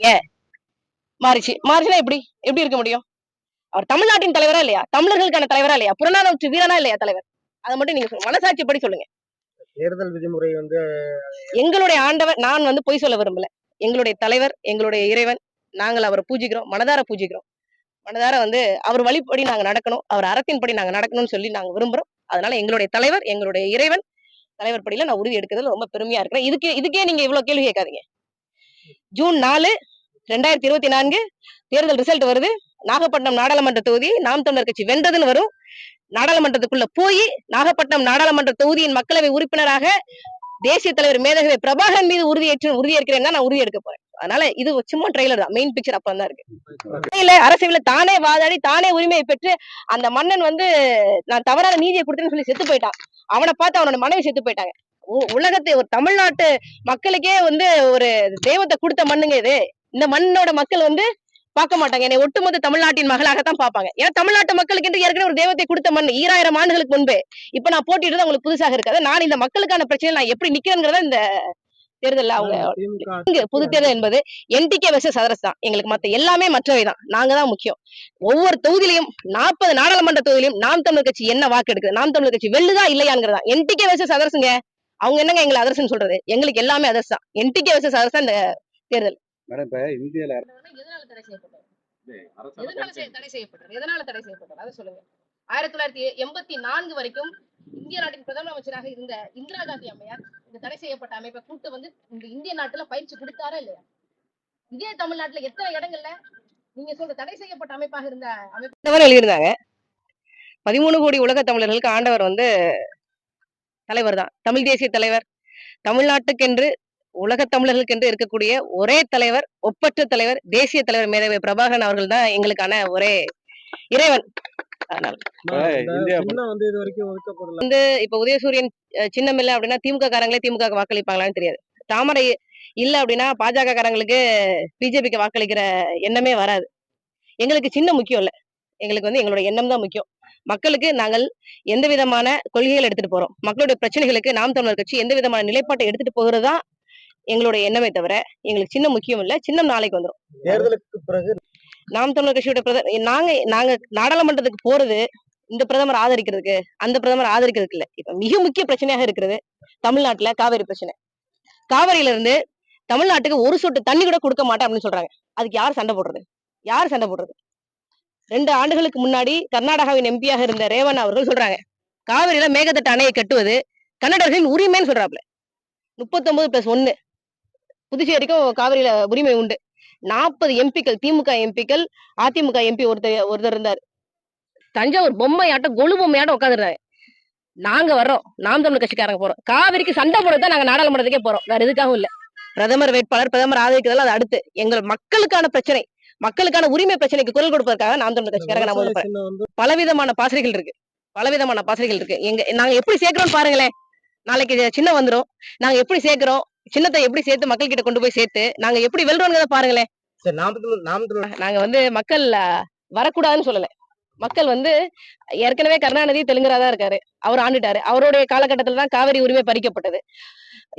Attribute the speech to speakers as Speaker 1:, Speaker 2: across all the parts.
Speaker 1: ஏன் மாறிச்சுன்னா எப்படி எப்படி இருக்க முடியும்? அவர் தமிழ்நாட்டின் தலைவரா இல்லையா? தமிழர்களுக்கான தலைவரா இல்லையா? புறநானூற்று வீரனா இல்லையா தலைவர்? அதை மட்டும் நீங்க சொல்லுங்க. மனசாட்சிப்படி சொல்லுங்க.
Speaker 2: தேர்தல் விதிமுறை வந்து
Speaker 1: எங்களுடைய ஆண்டவர், நான் வந்து பொய் சொல்ல விரும்பல. எங்களுடைய தலைவர், எங்களுடைய இறைவன், நாங்கள் அவரை பூஜிக்கிறோம், மனதார பூஜிக்கிறோம். மனதார வந்து அவர் வழிப்படி நாங்க நடக்கணும், அவர் அறத்தின்படி நாங்க நடக்கணும்னு சொல்லி நாங்க விரும்புறோம். அதனால எங்களுடைய தலைவர், எங்களுடைய இறைவன், தலைவர் படியில நான் உறுதி எடுக்கிறதுல ரொம்ப பெருமையா இருக்கிறேன். இதுக்கே நீங்க இவ்வளவு கேள்வி கேட்காதீங்க. ஜூன் 4, 2024 தேர்தல் ரிசல்ட் வருது. நாகப்பட்டினம் நாடாளுமன்ற தொகுதி நாம் தமிழர் கட்சி வென்றதுன்னு வரும். நாடாளுமன்றத்துக்குள்ள போய் நாகப்பட்டினம் நாடாளுமன்ற தொகுதியின் மக்களவை உறுப்பினராக தேசிய தலைவர் மேதகவி பிரபாகரன் மீது உறுதியேற்கிறேன் தான் நான் உறுதி எடுக்க போறேன். அதனால இது சும்மா ட்ரெய்லர் தான், மெயின் பிக்சர் அப்பதான் தான் இருக்கு. அரசியல தானே வாதாடி தானே உரிமையை பெற்று அந்த மன்னன் வந்து நான் தவறான நீதியை கொடுத்தேன்னு சொல்லி செத்து போயிட்டான். அவனை பார்த்து அவனோட மனைவி செத்து போயிட்டாங்க. உலகத்தை ஒரு தமிழ்நாட்டு மக்களுக்கே வந்து ஒரு தெய்வத்தை கொடுத்த மண்ணுங்க இது. இந்த மண்ணோட மக்கள் வந்து பார்க்க மாட்டாங்க, என்னை ஒட்டுமொத்த தமிழ்நாட்டின் மகளாகத்தான் பார்ப்பாங்க. ஏன்னா தமிழ்நாட்டு மக்களுக்கு என்று ஏற்கனவே ஒரு தெய்வத்தை கொடுத்த மண் 2000 ஆண்டுகளுக்கு முன்பே. இப்ப நான் போட்டிட்டு அவங்களுக்கு புதுசாக இருக்காது. நான் இந்த மக்களுக்கான பிரச்சனை நான் எப்படி நிக்கிறேங்கிறத இந்த தேர்தல் அவங்க பொது தேர்தல் என்பது என்டிகே வெர்சஸ் அதர்ஸ் தான். எங்களுக்கு மத்த எல்லாமே மற்றவைதான். நாங்க தான் முக்கியம். ஒவ்வொரு தொகுதியிலையும் 40 நாடாளுமன்ற தொகுதியிலும் நாம் தமிழர் கட்சி என்ன வாக்கு எடுக்குது, நாம் தமிழர் கட்சி வெல்லுதா இல்லையாங்கிறதா. NTK versus அதர்ஸ்ங்க. அவங்க என்னங்க எங்களை அதர்ஸ்ன்னு சொல்றது? எங்களுக்கு எல்லாமே அதர்ஸ் தான். என்டிகே வெர்சஸ் அதர்ஸ் தான் இந்த தேர்தல்.
Speaker 2: மேடம் இப்ப இந்தியால
Speaker 1: எதனால தடை செய்யப்பட்டது அதை சொல்லுங்க. 1984 வரைக்கும் இந்திய நாட்டின் பிரதம அமைச்சராக இருந்த இந்திரா காந்தி அம்மையார் இந்த தடை செய்யப்பட்ட அமைப்பை கூட்டு வந்து இந்த இந்திய நாட்டுல பயிற்சி கொடுத்தாரா இல்லையா? இதே தமிழ்நாட்டுல எத்தனை இடங்கள்ல நீங்க சொல்ற தடை செய்யப்பட்ட அமைப்பாக இருந்த அமைப்பு எழுதியிருந்தாங்க. 13 கோடி உலக தமிழர்களுக்கு ஆண்டவர் வந்து தலைவர் தான், தமிழ் தேசிய தலைவர். தமிழ்நாட்டுக்கென்று உலக தமிழர்களுக்கு என்று இருக்கக்கூடிய ஒரே தலைவர், ஒப்பற்ற தலைவர், தேசிய தலைவர் மேதகவி பிரபாகரன் அவர்கள் தான் எங்களுக்கான ஒரே இறைவன். வந்து இப்ப உதயசூரியன் சின்னம் இல்ல அப்படின்னா திமுக காரங்களே திமுக வாக்களிப்பாங்களான்னு தெரியாது. தாமரை இல்ல அப்படின்னா பாஜக காரங்களுக்கு பிஜேபிக்கு வாக்களிக்கிற எண்ணமே வராது. எங்களுக்கு சின்னம் முக்கியம் இல்ல, எங்களுக்கு வந்து எங்களோட எண்ணம் தான் முக்கியம். மக்களுக்கு நாங்கள் எந்த விதமான கொள்கைகள் எடுத்துட்டு போறோம், மக்களுடைய பிரச்சனைகளுக்கு நாம் தமிழர் கட்சி எந்த விதமான நிலைப்பாட்டை எடுத்துட்டு போகிறதுதான் எங்களுடைய எண்ணமே தவிர எங்களுக்கு சின்னம் முக்கியம் இல்ல. சின்னம் நாளைக்கு வந்துடும்.
Speaker 2: தேர்தலுக்கு பிறகு
Speaker 1: நாம் தமிழர் கட்சியோட நாங்க நாடாளுமன்றத்துக்கு போறது இந்த பிரதமர் ஆதரிக்கிறதுக்கு அந்த பிரதமர் ஆதரிக்கிறதுக்கு இல்ல. இப்ப மிக முக்கிய பிரச்சனையாக இருக்கிறது தமிழ்நாட்டுல காவிரி பிரச்சனை. காவிரியில இருந்து தமிழ்நாட்டுக்கு ஒரு சொட்டு தண்ணி கூட கொடுக்க மாட்டேன் அப்படின்னு சொல்றாங்க. அதுக்கு யார் சண்டை போடுறது? 2 ஆண்டுகளுக்கு முன்னாடி கர்நாடகாவின் எம்பியாக இருந்த ரேவண்ணா அவர்கள் சொல்றாங்க, காவிரியில மேகதட்டு அணையை கட்டுவது கன்னடர்களின் உரிமைன்னு சொல்றாப்ல. 39+1 புதுச்சேரிக்கும் காவிரியில உரிமை உண்டு. 40 எம்பிக்கள், திமுக எம்பிக்கள், அதிமுக எம்பி ஒருத்தர் இருந்தார். தஞ்சாவூர் பொம்மையாட்டம் கொலு பொம்மையாட்டம் உட்காந்துருந்தாங்க. நாங்க வர்றோம், நாம் தமிழர் கட்சிக்காரங்க போறோம். காவிரிக்கு சண்டை போடத்தான் நாங்க நாடாளுமன்றத்துக்கே போறோம், வேற எதுக்காகவும் இல்ல. பிரதமர் வேட்பாளர், பிரதமர் ஆதரிக்கிறதால அது அடுத்து. எங்கள் மக்களுக்கான பிரச்சனை, மக்களுக்கான உரிமை பிரச்சனைக்கு குரல் கொடுப்பதற்காக நாம் தமிழர் கட்சிக்காரங்க நான் பலவிதமான பாசறைகள் இருக்கு, பலவிதமான பாசறைகள் இருக்கு. நாங்க எப்படி சேர்க்கிறோம் பாருங்களேன். நாளைக்கு சின்னம் வந்துரும், நாங்க எப்படி சேர்க்கிறோம், சின்னத்தை எப்படி சேர்த்து மக்கள் கிட்ட கொண்டு போய் சேர்த்து நாங்க எப்படி வெல்றோம்ங்கிறத பாருங்களேன். நாங்க வந்து மக்கள் வரக்கூடாதுன்னு சொல்லல. மக்கள் வந்து ஏற்கனவே கருணாநிதி தெலுங்கரா தான் இருக்காரு, அவர் ஆண்டுட்டாரு. அவருடைய காலகட்டத்துல தான் காவிரி உரிமை பறிக்கப்பட்டது.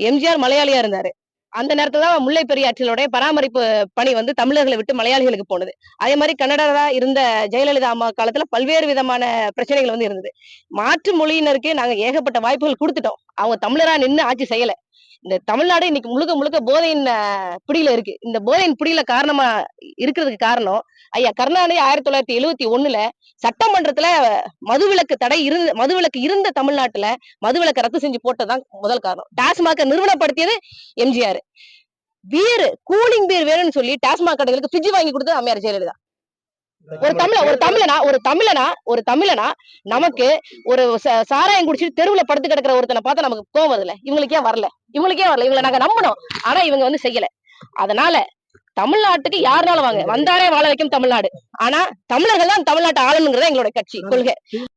Speaker 1: எம்ஜிஆர் மலையாளியா இருந்தாரு. அந்த நேரத்துல தான் முல்லை பெரியாற்றினுடைய பராமரிப்பு பணி வந்து தமிழர்களை விட்டு மலையாளிகளுக்கு போனது. அதே மாதிரி கன்னடரா இருந்த ஜெயலலிதா அம்மா காலத்துல பல்வேறு விதமான பிரச்சனைகள் வந்து இருந்தது. மாற்று மொழியினருக்கு நாங்க ஏகப்பட்ட வாய்ப்புகள் கொடுத்துட்டோம். அவங்க தமிழரா நின்று ஆட்சி செய்யல. இந்த தமிழ்நாடு இன்னைக்கு முழுக்க முழுக்க போதையின் பிடியில இருக்கு. இந்த போதையின் பிடியில காரணமா இருக்கிறதுக்கு காரணம் ஐயா கருணாநிதி 1971 சட்டமன்றத்துல மதுவிலக்கு இருந்த தமிழ்நாட்டுல மதுவிலக்கு ரத்து செஞ்சு போட்டதான் முதல் காரணம். டாஸ்மாக நிறுவனப்படுத்தியது எம்ஜிஆர். பீர், கூலிங் பீர் வேணும்னு சொல்லி டாஸ்மாக் கடைகளுக்கு ஃப்ரிட்ஜ் வாங்கி கொடுத்தது அம்மையார் ஜெயலலிதா. ஒரு தமிழனா நமக்கு ஒரு சாராயம் குடிச்சிட்டு தெருவுல படுத்து கிடக்கிற ஒருத்தனை பார்த்தா நமக்கு கோவம் வருதுல. இவங்களுக்கே வரல, இவங்களை நாங்க நம்பணும். ஆனா இவங்க வந்து செய்யல. அதனால தமிழ்நாட்டுக்கு யாருனாலும் வாங்க, வந்தாரே வாழ வைக்கும் தமிழ்நாடு. ஆனா தமிழர்கள் தான் தமிழ்நாட்டை ஆளணுங்கிறத எங்களோட கட்சி கொள்கை.